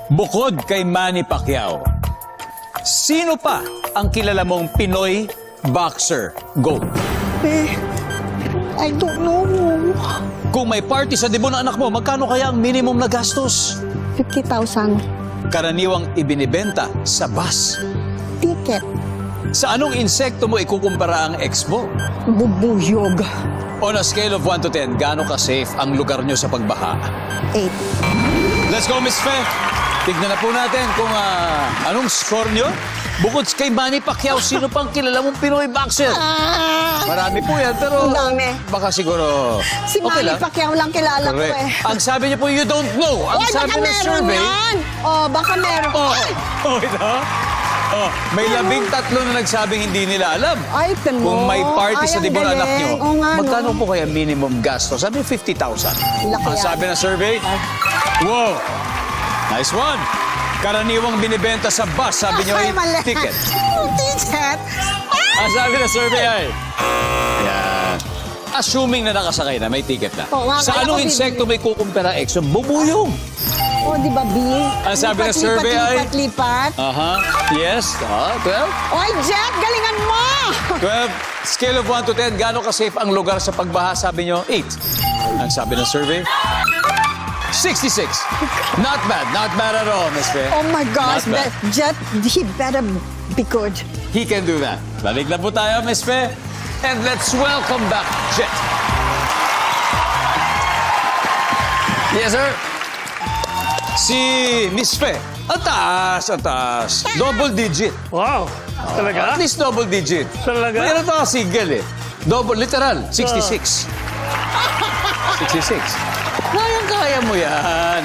Bukod kay Manny Pacquiao, sino pa ang kilala mong Pinoy boxer? Go. I don't know. Kung may party sa debut ng anak mo, magkano kaya ang minimum na gastos? 50,000. Karaniwang ibinibenta sa bus. Ticket. Sa anong insekto mo ikukumpara ang ex mo? Bubuyog. On a scale of 1 to 10, gaano ka-safe ang lugar nyo sa pagbaha? 8. Let's go, Miss Fe. Tignan na po natin kung anong score nyo. Bukod kay Manny Pacquiao, sino pang kilala mong Pinoy boxer? Marami po yan, pero Ang dami. baka siguro Si okay Manny lang. Pacquiao lang kilala ko Correct. eh. Ang sabi niyo po, you don't know. Ang Oy, sabi baka ng meron survey, yan. Oh, baka meron. Ay! ito? Oh, may 13 na nagsabing hindi nila alam. Ay, tamo. Kung may party Ay, sa ang debut ng anak galing. nyo, Oo nga, no? magkano po kaya minimum gasto? Sabi 50,000. Laki Ang yan. sabi ng survey, wow, nice one. Karaniwang binibenta sa bus, sabi nyo ay mali. ticket. Ticket? Ang sabi ng survey ay, yan. Assuming na nakasakay na, may ticket na. Oo nga, Sa kaya anong ko insekto may kukumpara exo? Bubuyong. Oh, di ba, B? Ang sabi ng survey ay- Lipat. Aha, yes. 12. Oy, Jet, galingan mo! 12. Scale of 1 to 10, gaano ka-safe ang lugar sa pagbaha? Sabi nyo, 8. Ang sabi ng survey, 66. Not bad at all, Miss Fe. Oh my gosh, Not bad. Jet, he better be good. He can do that. Balik na po tayo, Miss Fe. And let's welcome back Jet. Yes, sir. Si Miss Fe. Ang taas. Double digit. Wow! Talaga? At least double digit. Talaga? Meron pa single eh. Double, literal, 66. 66. Kaya mo yan.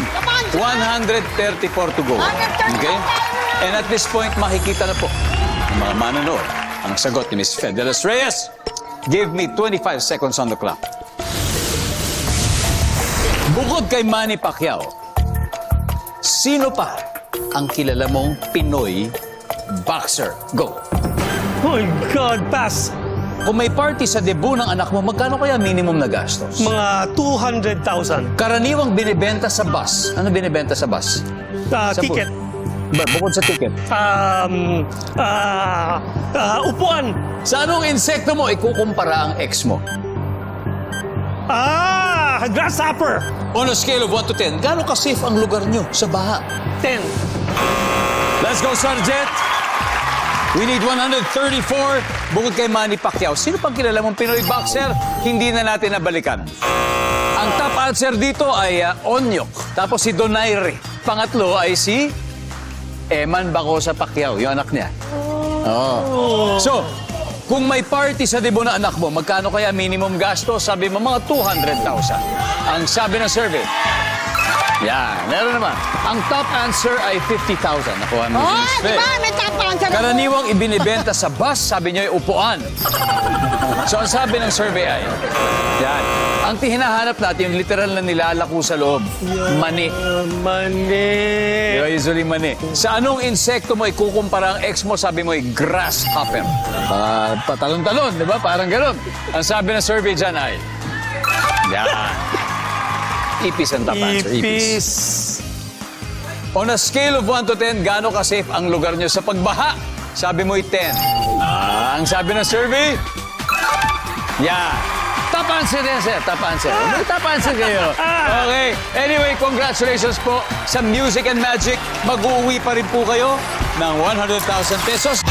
134 to go. 134 Okay? And at this point, makikita na po ng mga manonood ang sagot ni Miss Fe de los Reyes. Give me 25 seconds on the clock. Bukod kay Manny Pacquiao, sino pa ang kilala mong Pinoy boxer? Go. Oh my God, pass! Kung may party sa debut ng anak mo, magkano kaya minimum na gastos? Mga 200,000. Karaniwang binibenta sa bus. Ano binibenta sa bus? Sa Ticket. Bukod sa ticket. Upuan. Sa anong insekto mo ikukumpara ang ex mo? Grasshopper. On a scale of 1 to 10, gaano ka-safe ang lugar nyo sa baha? 10. Let's go, Sergeant! We need 134. Bukod kay Manny Pacquiao, sino pang kilala mong Pinoy boxer? Hindi na natin nabalikan. Ang top answer dito ay Onyok. Tapos si Donaire. Pangatlo ay si Eman Bacosa Pacquiao, yung anak niya. Oh. So, kung may party sa debut na anak mo, magkano kaya minimum gasto? Sabi mo, mga 200,000. Ang sabi ng survey, yan, meron naman. Ang top answer ay 50,000. Nakuha mo, Oh, Miss di Fe. ba? May tapang sa Karaniwang ibinibenta sa bus, sabi niyo ay upuan. So, ang sabi ng survey ay, yan. Ang hinahanap natin, yung literal na nilalako sa loob. Mani. Mani. Usually mani. Sa anong insekto mo ikukumpara ang ex mo, sabi mo ay grasshopper. Patalon-talon, di ba? Parang gano'n. Ang sabi ng survey dyan ay, yan. Ipis ang top answer. Ipis. On a scale of 1 to 10, gaano ka-safe ang lugar nyo sa pagbaha? Sabi mo ay 10. Ang sabi ng survey? Yeah. Top answer din, sir. Top answer. May top answer kayo. Okay. Anyway, congratulations po sa Music and Magic. Mag-uwi pa rin po kayo ng 100,000 pesos.